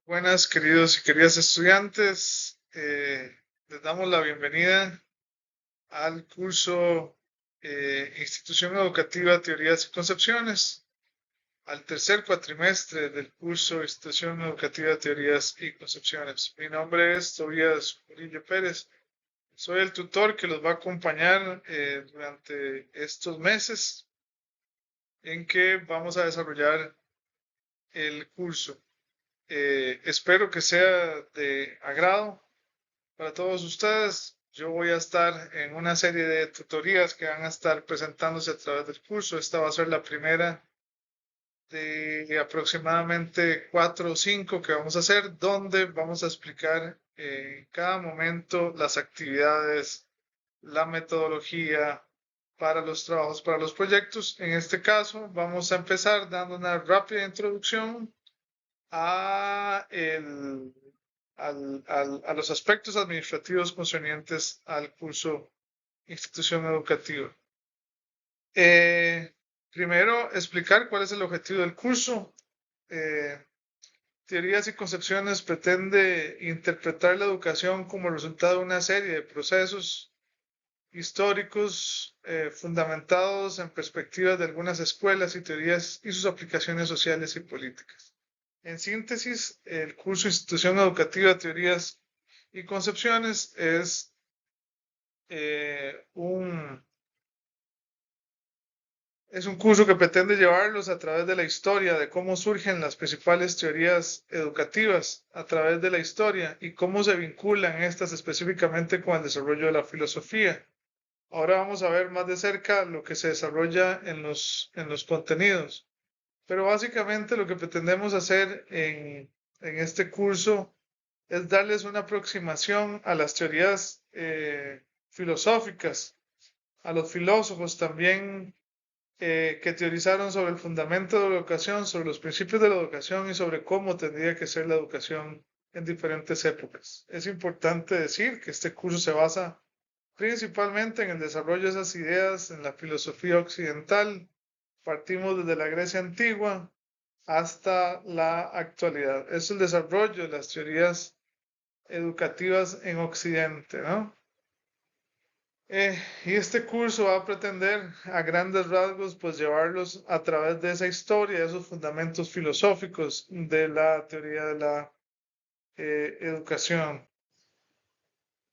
Buenas, queridos y queridas estudiantes. Les damos la bienvenida al curso Institución Educativa, Teorías y Concepciones, al tercer cuatrimestre del curso Institución Educativa, Teorías y Concepciones. Mi nombre es Tobías Murillo Pérez. Soy el tutor que los va a acompañar durante estos meses en que vamos a desarrollar el curso. Espero que sea de agrado para todos ustedes. Yo voy a estar en una serie de tutorías que van a estar presentándose a través del curso. Esta va a ser la primera de aproximadamente 4 o 5 que vamos a hacer, donde vamos a explicar en cada momento las actividades, la metodología para los trabajos, para los proyectos. En este caso, vamos a empezar dando una rápida introducción a a los aspectos administrativos concernientes al curso Institución Educativa. Primero, explicar cuál es el objetivo del curso. Eh, Teorías y concepciones pretende interpretar la educación como resultado de una serie de procesos históricos fundamentados en perspectivas de algunas escuelas y teorías y sus aplicaciones sociales y políticas. En síntesis, el curso Institución Educativa, Teorías y Concepciones es es un curso que pretende llevarlos a través de la historia, de cómo surgen las principales teorías educativas a través de la historia y cómo se vinculan estas específicamente con el desarrollo de la filosofía. Ahora vamos a ver más de cerca lo que se desarrolla en los contenidos. Pero básicamente lo que pretendemos hacer en este curso es darles una aproximación a las teorías filosóficas, a los filósofos también que teorizaron sobre el fundamento de la educación, sobre los principios de la educación y sobre cómo tendría que ser la educación en diferentes épocas. Es importante decir que este curso se basa principalmente en el desarrollo de esas ideas en la filosofía occidental. Partimos desde la Grecia antigua hasta la actualidad. Es el desarrollo de las teorías educativas en Occidente, ¿no? Y este curso va a pretender a grandes rasgos pues llevarlos a través de esa historia, de esos fundamentos filosóficos de la teoría de la educación.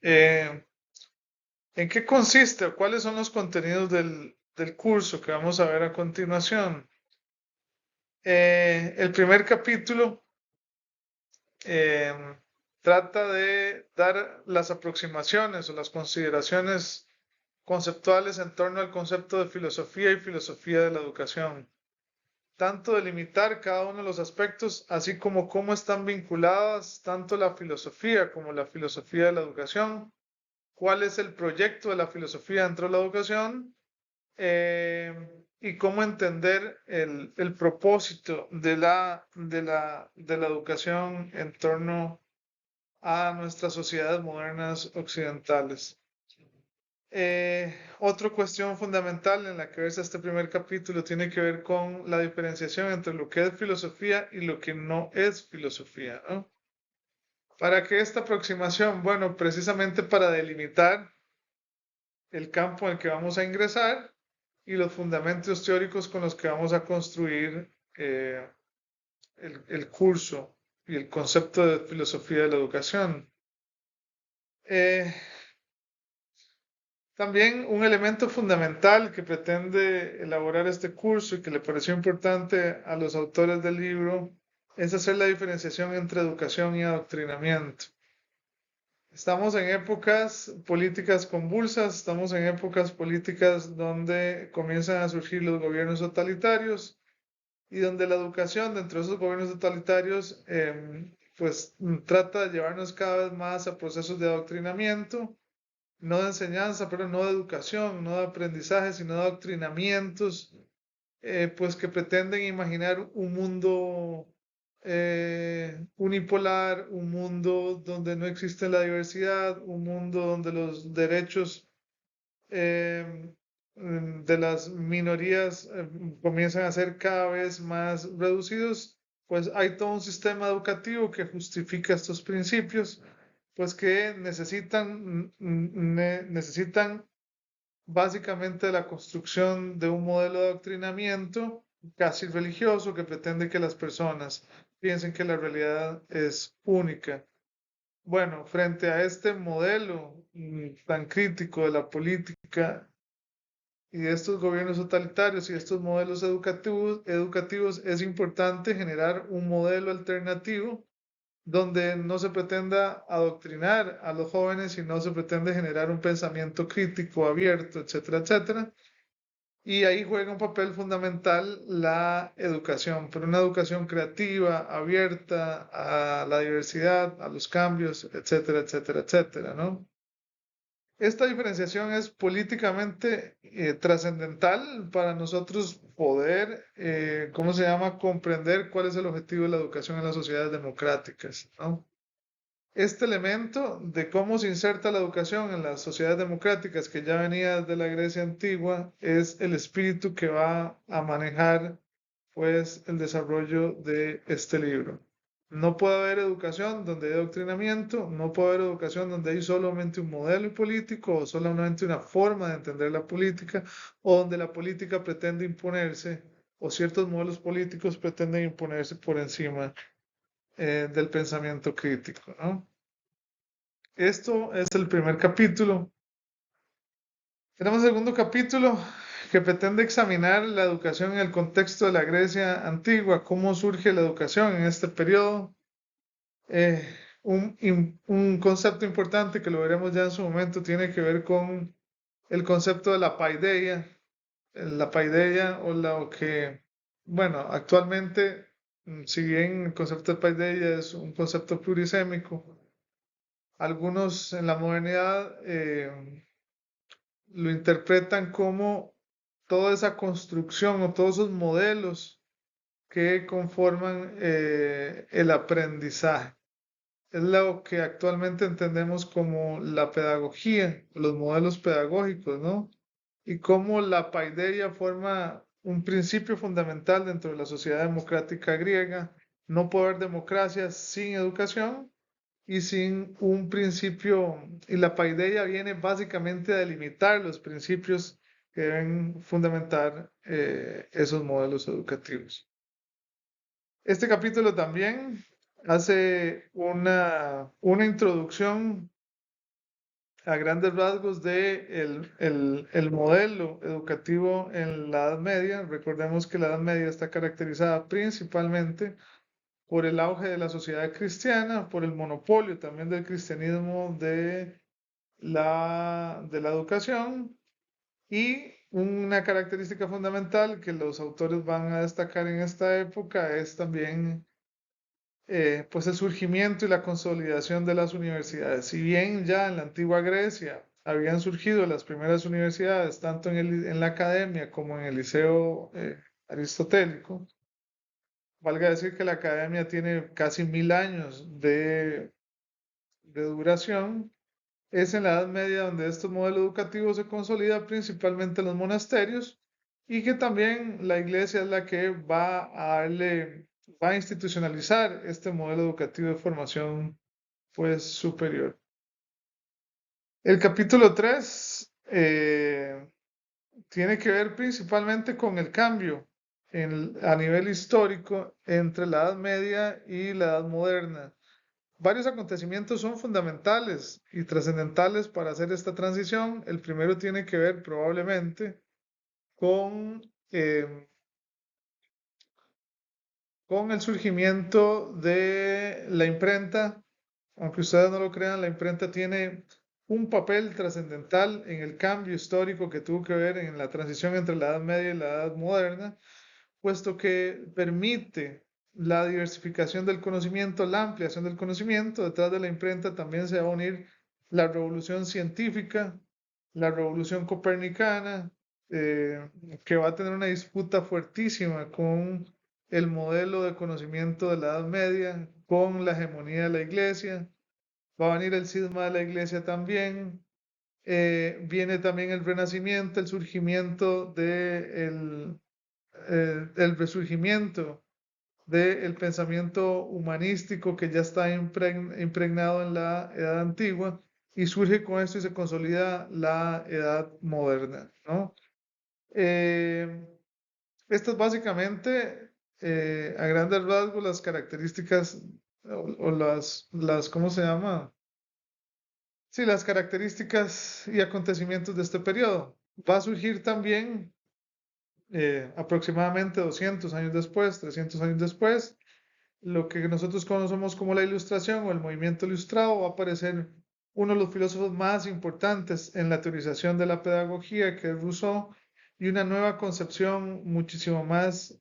Eh, ¿En qué consiste o cuáles son los contenidos del curso que vamos a ver a continuación? El primer capítulo eh, trata de dar las aproximaciones o las consideraciones conceptuales en torno al concepto de filosofía y filosofía de la educación, tanto delimitar cada uno de los aspectos, así como cómo están vinculadas tanto la filosofía como la filosofía de la educación, cuál es el proyecto de la filosofía dentro de la educación eh, y cómo entender el propósito de la educación en torno a nuestras sociedades modernas occidentales. Otra cuestión fundamental en la que versa este primer capítulo tiene que ver con la diferenciación entre lo que es filosofía y lo que no es filosofía, ¿no? ¿Para qué esta aproximación? Bueno, precisamente para delimitar el campo en el que vamos a ingresar y los fundamentos teóricos con los que vamos a construir el curso y el concepto de filosofía de la educación. Eh, También un elemento fundamental que pretende elaborar este curso y que le pareció importante a los autores del libro es hacer la diferenciación entre educación y adoctrinamiento. Estamos en épocas políticas convulsas, estamos en épocas políticas donde comienzan a surgir los gobiernos totalitarios y donde la educación dentro de esos gobiernos totalitarios pues trata de llevarnos cada vez más a procesos de adoctrinamiento, no de enseñanza, pero no de educación, no de aprendizaje, sino de adoctrinamientos, pues que pretenden imaginar un mundo unipolar, un mundo donde no existe la diversidad, un mundo donde los derechos eh, de las minorías comienzan a ser cada vez más reducidos pues hay todo un sistema educativo que justifica estos principios, pues que necesitan básicamente la construcción de un modelo de adoctrinamiento casi religioso que pretende que las personas piensen que la realidad es única. Bueno, frente a este modelo tan crítico de la política y de estos gobiernos totalitarios y estos modelos educativos, es importante generar un modelo alternativo donde no se pretenda adoctrinar a los jóvenes, sino se pretende generar un pensamiento crítico, abierto, etcétera, etcétera. Y ahí juega un papel fundamental la educación, pero una educación creativa, abierta a la diversidad, a los cambios, etcétera, etcétera, etcétera, ¿no? Esta diferenciación es políticamente trascendental para nosotros poder, ¿cómo se llama?, comprender cuál es el objetivo de la educación en las sociedades democráticas, ¿no? Este elemento de cómo se inserta la educación en las sociedades democráticas que ya venía desde la Grecia antigua es el espíritu que va a manejar pues el desarrollo de este libro. No puede haber educación donde hay adoctrinamiento, no puede haber educación donde hay solamente un modelo político o solamente una forma de entender la política o donde la política pretende imponerse o ciertos modelos políticos pretenden imponerse por encima del pensamiento crítico, ¿no? Esto es el primer capítulo. Tenemos el segundo capítulo que pretende examinar la educación en el contexto de la Grecia antigua, cómo surge la educación en este periodo. Eh, un concepto importante que lo veremos ya en su momento tiene que ver con el concepto de la paideia. La paideia o lo que, bueno, actualmente, si bien el concepto de paideia es un concepto plurisémico, algunos en la modernidad lo interpretan como toda esa construcción o todos esos modelos que conforman el aprendizaje. Es lo que actualmente entendemos como la pedagogía, los modelos pedagógicos, ¿no? Y cómo la paideia forma un principio fundamental dentro de la sociedad democrática griega. No puede haber democracia sin educación y sin un principio, y la paideia viene básicamente a delimitar los principios que deben fundamentar esos modelos educativos. Este capítulo también hace una introducción a grandes rasgos de el modelo educativo en la Edad Media. Recordemos que la Edad Media está caracterizada principalmente por el auge de la sociedad cristiana, por el monopolio también del cristianismo de la educación y una característica fundamental que los autores van a destacar en esta época es también pues el surgimiento y la consolidación de las universidades. Si bien ya en la antigua Grecia habían surgido las primeras universidades, tanto en la academia como en el liceo aristotélico, valga decir que la academia tiene casi 1000 años de duración, es en la Edad Media donde este modelo educativo se consolida principalmente en los monasterios y que también la iglesia es la que va a institucionalizar este modelo educativo de formación pues superior. El capítulo 3 tiene que ver principalmente con el cambio a nivel histórico entre la Edad Media y la Edad Moderna. Varios acontecimientos son fundamentales y trascendentales para hacer esta transición. El primero tiene que ver probablemente con, con el surgimiento de la imprenta. Aunque ustedes no lo crean, la imprenta tiene un papel trascendental en el cambio histórico que tuvo que ver en la transición entre la Edad Media y la Edad Moderna, puesto que permite la diversificación del conocimiento, la ampliación del conocimiento. Detrás de la imprenta también se va a unir la revolución científica, la revolución copernicana, que va a tener una disputa fuertísima con el modelo de conocimiento de la Edad Media, con la hegemonía de la iglesia. Va a venir el cisma de la iglesia también. Viene también el renacimiento, el surgimiento el resurgimiento del pensamiento humanístico que ya está impregnado en la Edad Antigua y surge con esto y se consolida la Edad Moderna, ¿no? Estas básicamente, a grandes rasgos, las características o ¿cómo se llama? Sí, las características y acontecimientos de este periodo. Va a surgir también aproximadamente 200 años después, 300 años después, lo que nosotros conocemos como la Ilustración o el movimiento ilustrado. Va a aparecer uno de los filósofos más importantes en la teorización de la pedagogía, que es Rousseau, y una nueva concepción muchísimo más,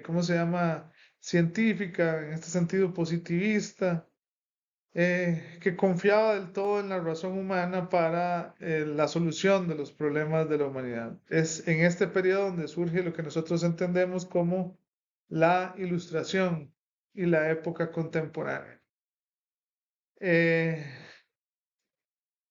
¿cómo se llama? Científica, en este sentido positivista, que confiaba del todo en la razón humana para la solución de los problemas de la humanidad. Es en este periodo donde surge lo que nosotros entendemos como la Ilustración y la época contemporánea.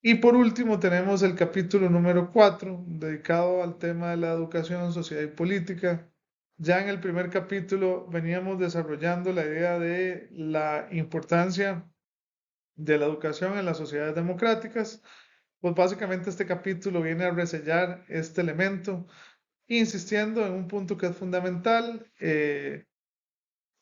Y por último tenemos el capítulo número 4, dedicado al tema de la educación, sociedad y política. Ya en el primer capítulo veníamos desarrollando la idea de la importancia de la educación en las sociedades democráticas. Pues básicamente este capítulo viene a resellar este elemento, insistiendo en un punto que es fundamental,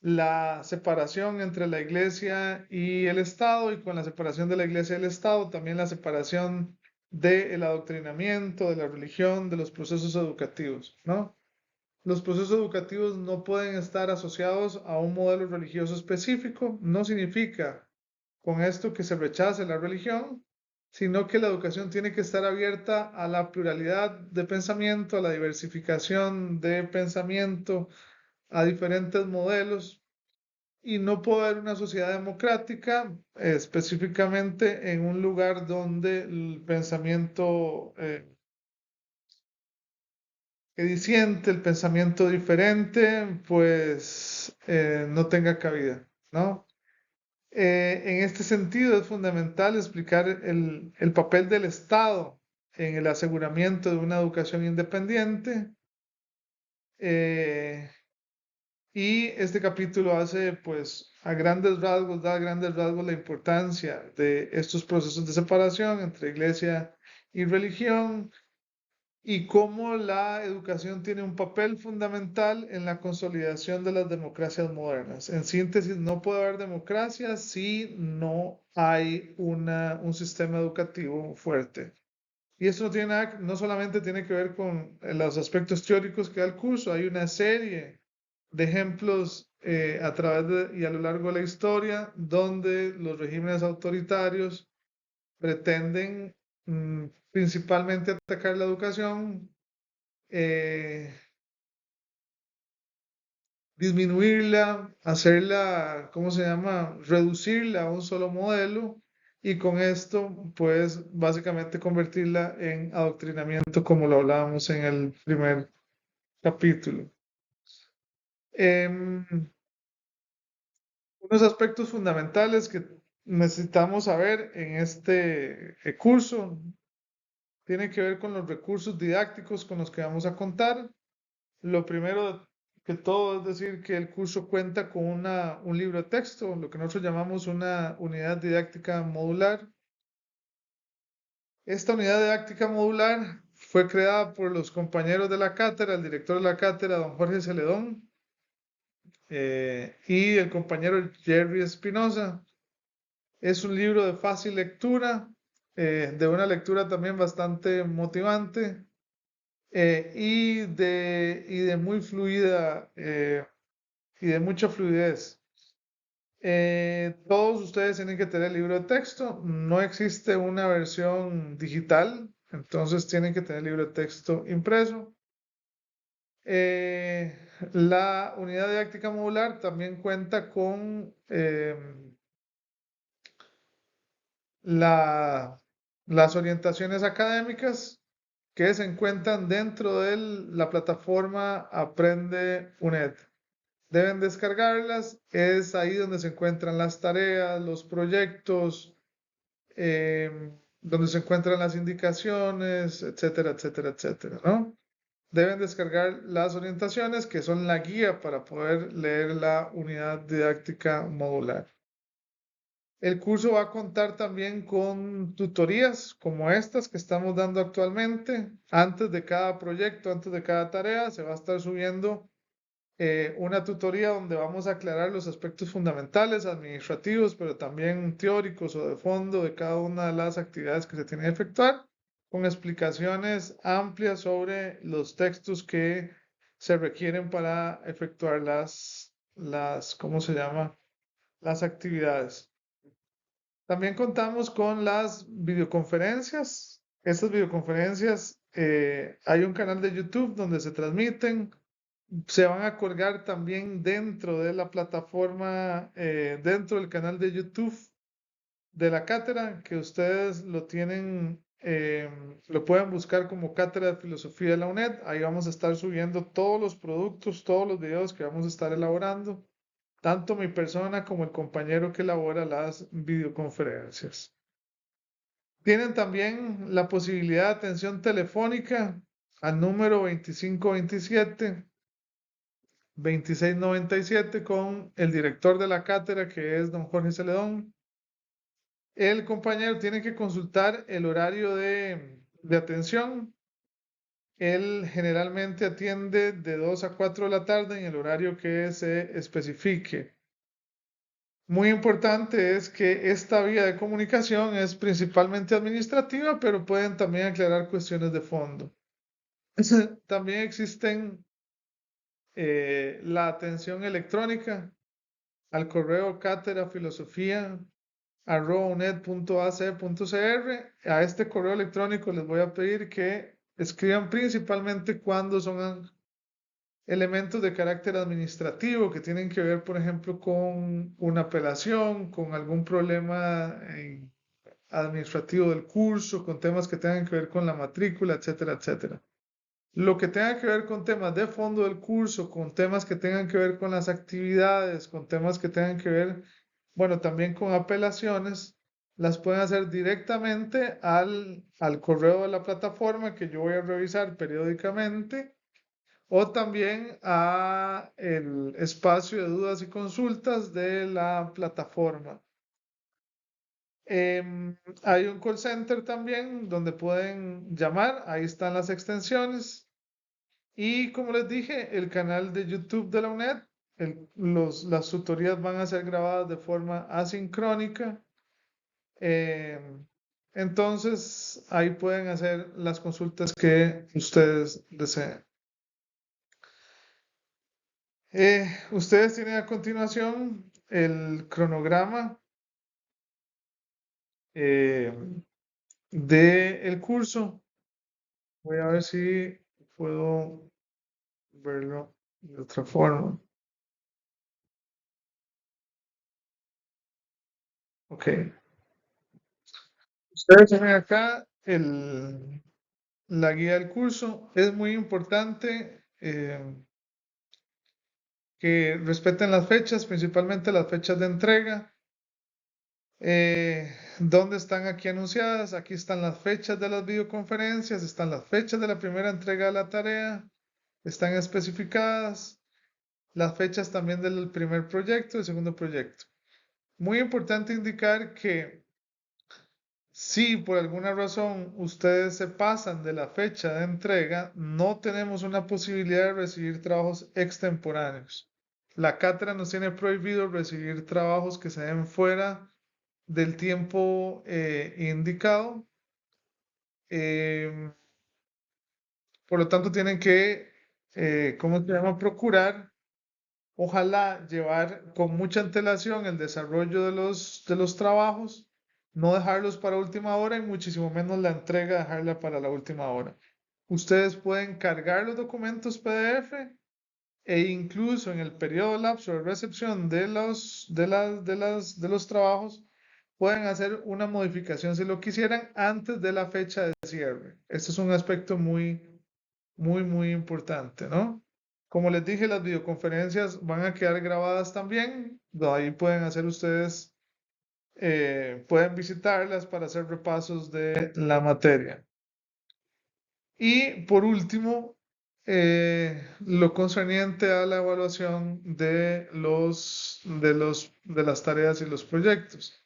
la separación entre la iglesia y el Estado, y con la separación de la iglesia y el Estado, también la separación del adoctrinamiento, de la religión, de los procesos educativos, ¿no? Los procesos educativos no pueden estar asociados a un modelo religioso específico. No significa con esto que se rechace la religión, sino que la educación tiene que estar abierta a la pluralidad de pensamiento, a la diversificación de pensamiento, a diferentes modelos, y no puede haber una sociedad democrática específicamente en un lugar donde el pensamiento que disiente, el pensamiento diferente, pues no tenga cabida, ¿no? En este sentido es fundamental explicar el papel del Estado en el aseguramiento de una educación independiente. Y este capítulo hace, pues, a grandes rasgos, da a grandes rasgos la importancia de estos procesos de separación entre iglesia y religión, y cómo la educación tiene un papel fundamental en la consolidación de las democracias modernas. En síntesis, no puede haber democracia si no hay un sistema educativo fuerte. Y eso no tiene nada, no solamente tiene que ver con los aspectos teóricos que da el curso, hay una serie de ejemplos a través y a lo largo de la historia donde los regímenes autoritarios pretenden principalmente atacar la educación, eh, disminuirla, hacerla, ¿cómo se llama? Reducirla a un solo modelo, y con esto, pues básicamente convertirla en adoctrinamiento, como lo hablábamos en el primer capítulo. Em, unos aspectos fundamentales que necesitamos saber en este curso tienen que ver con los recursos didácticos con los que vamos a contar. Lo primero que todo es decir que el curso cuenta con un libro de texto, lo que nosotros llamamos una unidad didáctica modular. Esta unidad didáctica modular fue creada por los compañeros de la cátedra, el director de la cátedra, don Jorge Celedón, y el compañero Jerry Espinosa. Es un libro de fácil lectura, de una lectura también bastante motivante, y de muy fluida y de mucha fluidez. Todos ustedes tienen que tener el libro de texto. No existe una versión digital, entonces tienen que tener el libro de texto impreso. La unidad didáctica modular también cuenta con las orientaciones académicas que se encuentran dentro de la plataforma Aprende UNED. Deben descargarlas, es ahí donde se encuentran las tareas, los proyectos, donde se encuentran las indicaciones, etcétera, etcétera, etcétera, ¿no? deben descargar las orientaciones que son la guía para poder leer la unidad didáctica modular. El curso va a contar también con tutorías como estas que estamos dando actualmente. Antes de cada proyecto, antes de cada tarea, se va a estar subiendo una tutoría donde vamos a aclarar los aspectos fundamentales, administrativos, pero también teóricos o de fondo de cada una de las actividades que se tienen que efectuar, con explicaciones amplias sobre los textos que se requieren para efectuar ¿cómo se llama? Las actividades. También contamos con las videoconferencias. Estas videoconferencias, hay un canal de YouTube donde se transmiten, se van a colgar también dentro de la plataforma, dentro del canal de YouTube de la cátedra, que ustedes lo tienen, lo pueden buscar como Cátedra de Filosofía de la UNED. Ahí vamos a estar subiendo todos los productos, todos los videos que vamos a estar elaborando, tanto mi persona como el compañero que elabora las videoconferencias. Tienen también la posibilidad de atención telefónica al número 2527-2697 con el director de la cátedra, que es don Jorge Celedón. El compañero tiene que consultar el horario de atención. Él generalmente atiende de 2 a 4 de la tarde en el horario que se especifique. Muy importante es que esta vía de comunicación es principalmente administrativa, pero pueden también aclarar cuestiones de fondo. También existen la atención electrónica al correo caterafilosofia@uned.ac.cr. A este correo electrónico les voy a pedir que escriban principalmente cuando son elementos de carácter administrativo que tienen que ver, por ejemplo, con una apelación, con algún problema administrativo del curso, con temas que tengan que ver con la matrícula, etcétera, etcétera. Lo que tenga que ver con temas de fondo del curso, con temas que tengan que ver con las actividades, con temas que tengan que ver, bueno, también con apelaciones, las pueden hacer directamente al correo de la plataforma que yo voy a revisar periódicamente, o también a el espacio de dudas y consultas de la plataforma. Hay un call center también donde pueden llamar, ahí están las extensiones. Y como les dije, el canal de YouTube de la UNED, las tutorías van a ser grabadas de forma asincrónica. Entonces, ahí pueden hacer las consultas que ustedes deseen. Ustedes tienen a continuación el cronograma del curso. Voy a ver si puedo verlo de otra forma. Ok. Ustedes tienen acá la guía del curso. Es muy importante que respeten las fechas, principalmente las fechas de entrega. ¿Dónde están aquí anunciadas? Aquí están las fechas de las videoconferencias, están las fechas de la primera entrega de la tarea, están especificadas las fechas también del primer proyecto y el segundo proyecto. Muy importante indicar que si por alguna razón ustedes se pasan de la fecha de entrega, no tenemos una posibilidad de recibir trabajos extemporáneos. La cátedra nos tiene prohibido recibir trabajos que se den fuera del tiempo indicado. Por lo tanto, tienen que, ¿cómo se llama? Procurar, ojalá, llevar con mucha antelación el desarrollo de los trabajos, no dejarlos para última hora y muchísimo menos la entrega, dejarla para la última hora. Ustedes pueden cargar los documentos PDF e incluso en el periodo lapso de recepción de los trabajos, pueden hacer una modificación si lo quisieran antes de la fecha de cierre. Este es un aspecto muy, muy, muy importante, ¿no? Como les dije, las videoconferencias van a quedar grabadas también. Ahí pueden hacer ustedes, pueden visitarlas para hacer repasos de la materia. Y por último, lo concerniente a la evaluación de las tareas y los proyectos.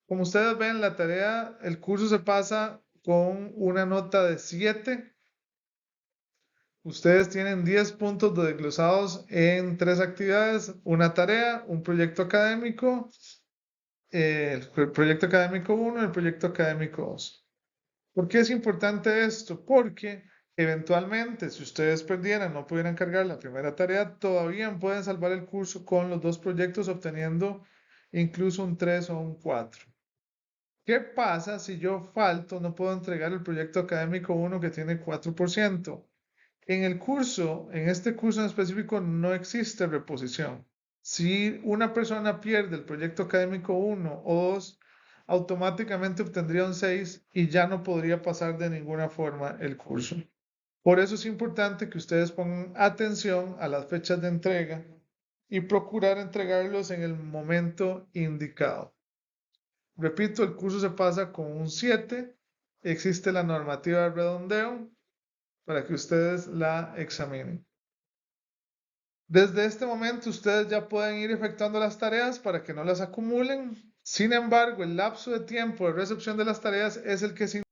Como ustedes ven, la tarea, el curso se pasa con una nota de 7. Ustedes tienen 10 puntos desglosados en 3 actividades, una tarea, un proyecto académico, el proyecto académico 1 y el proyecto académico 2. ¿Por qué es importante esto? Porque eventualmente, si ustedes perdieran, no pudieran cargar la primera tarea, todavía pueden salvar el curso con los 2 proyectos, obteniendo incluso un 3 o un 4. ¿Qué pasa si yo falto, no puedo entregar el proyecto académico 1 que tiene 4%? En este curso en específico, no existe reposición. Si una persona pierde el proyecto académico 1 o 2, automáticamente obtendría un 6 y ya no podría pasar de ninguna forma el curso. Por eso es importante que ustedes pongan atención a las fechas de entrega y procurar entregarlos en el momento indicado. Repito, el curso se pasa con un 7. Existe la normativa de redondeo para que ustedes la examinen. Desde este momento ustedes ya pueden ir efectuando las tareas para que no las acumulen. Sin embargo, el lapso de tiempo de recepción de las tareas es el que se